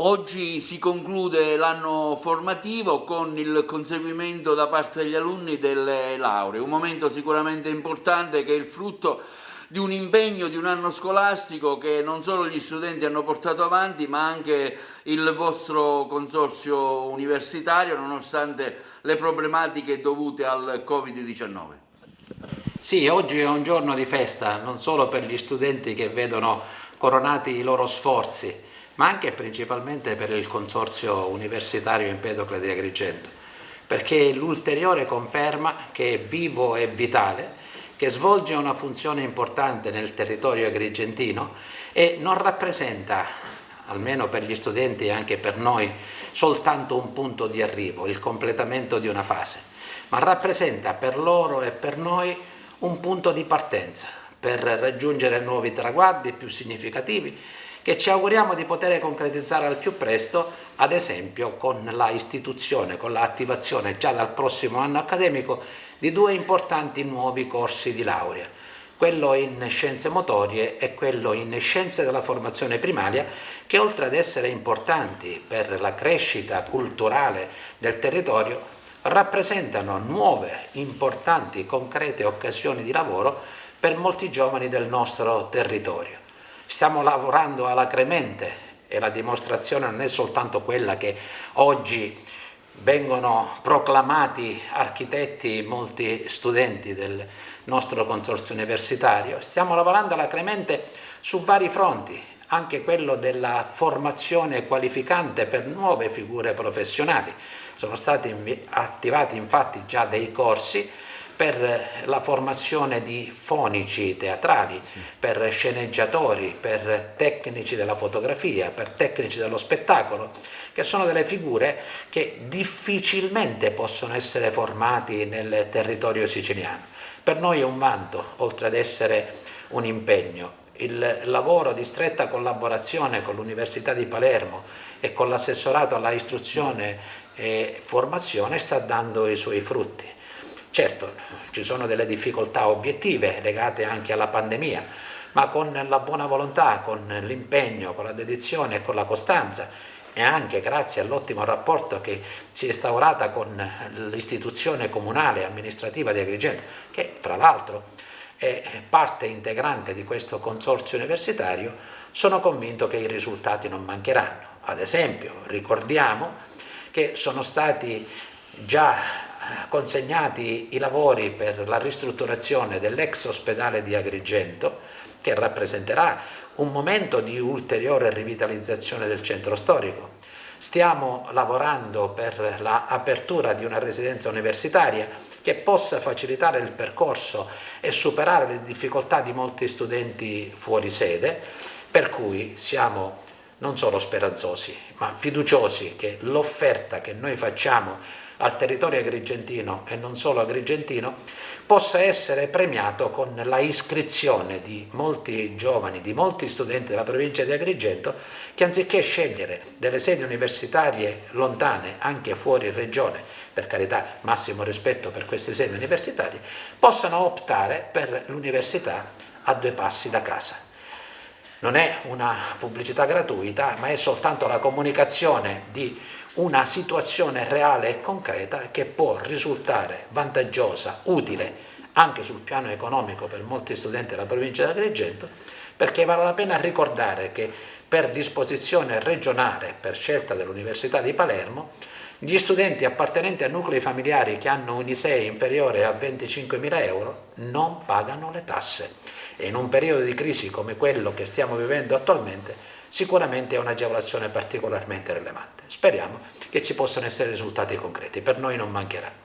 Oggi si conclude l'anno formativo con il conseguimento da parte degli alunni delle lauree, un momento sicuramente importante che è il frutto di un impegno di un anno scolastico che non solo gli studenti hanno portato avanti, ma anche il vostro consorzio universitario, nonostante le problematiche dovute al Covid-19. Sì, oggi è un giorno di festa, non solo per gli studenti che vedono coronati i loro sforzi, ma anche e principalmente per il Consorzio Universitario Empedocle di Agrigento, perché è l'ulteriore conferma che è vivo e vitale, che svolge una funzione importante nel territorio agrigentino e non rappresenta, almeno per gli studenti e anche per noi, soltanto un punto di arrivo, il completamento di una fase, ma rappresenta per loro e per noi un punto di partenza per raggiungere nuovi traguardi più significativi che ci auguriamo di poter concretizzare al più presto, ad esempio con la istituzione, con l'attivazione già dal prossimo anno accademico di due importanti nuovi corsi di laurea, quello in scienze motorie e quello in scienze della formazione primaria, che oltre ad essere importanti per la crescita culturale del territorio, rappresentano nuove, importanti, concrete occasioni di lavoro per molti giovani del nostro territorio. Stiamo lavorando alacremente e la dimostrazione non è soltanto quella che oggi vengono proclamati architetti molti studenti del nostro consorzio universitario. Stiamo lavorando alacremente su vari fronti, anche quello della formazione qualificante per nuove figure professionali. Sono stati attivati infatti già dei corsi per la formazione di fonici teatrali, per sceneggiatori, per tecnici della fotografia, per tecnici dello spettacolo, che sono delle figure che difficilmente possono essere formati nel territorio siciliano. Per noi è un vanto, oltre ad essere un impegno. Il lavoro di stretta collaborazione con l'Università di Palermo e con l'assessorato alla istruzione e formazione sta dando i suoi frutti. Certo, ci sono delle difficoltà obiettive legate anche alla pandemia, ma con la buona volontà, con l'impegno, con la dedizione e con la costanza, e anche grazie all'ottimo rapporto che si è instaurata con l'istituzione comunale e amministrativa di Agrigento, che fra l'altro è parte integrante di questo consorzio universitario, sono convinto che i risultati non mancheranno. Ad esempio, ricordiamo che sono stati già consegnati i lavori per la ristrutturazione dell'ex ospedale di Agrigento, che rappresenterà un momento di ulteriore rivitalizzazione del centro storico. Stiamo lavorando per l'apertura di una residenza universitaria che possa facilitare il percorso e superare le difficoltà di molti studenti fuori sede, per cui siamo non solo speranzosi, ma fiduciosi che l'offerta che noi facciamo al territorio agrigentino e non solo agrigentino possa essere premiato con la iscrizione di molti giovani, di molti studenti della provincia di Agrigento che anziché scegliere delle sedi universitarie lontane, anche fuori regione, per carità massimo rispetto per queste sedi universitarie, possano optare per l'università a due passi da casa. Non è una pubblicità gratuita, ma è soltanto la comunicazione di una situazione reale e concreta che può risultare vantaggiosa, utile anche sul piano economico per molti studenti della provincia di Agrigento, perché vale la pena ricordare che per disposizione regionale, per scelta dell'Università di Palermo, gli studenti appartenenti a nuclei familiari che hanno un ISEE inferiore a 25.000 euro non pagano le tasse. E in un periodo di crisi come quello che stiamo vivendo attualmente, sicuramente è un'agevolazione particolarmente rilevante. Speriamo che ci possano essere risultati concreti, per noi non mancherà.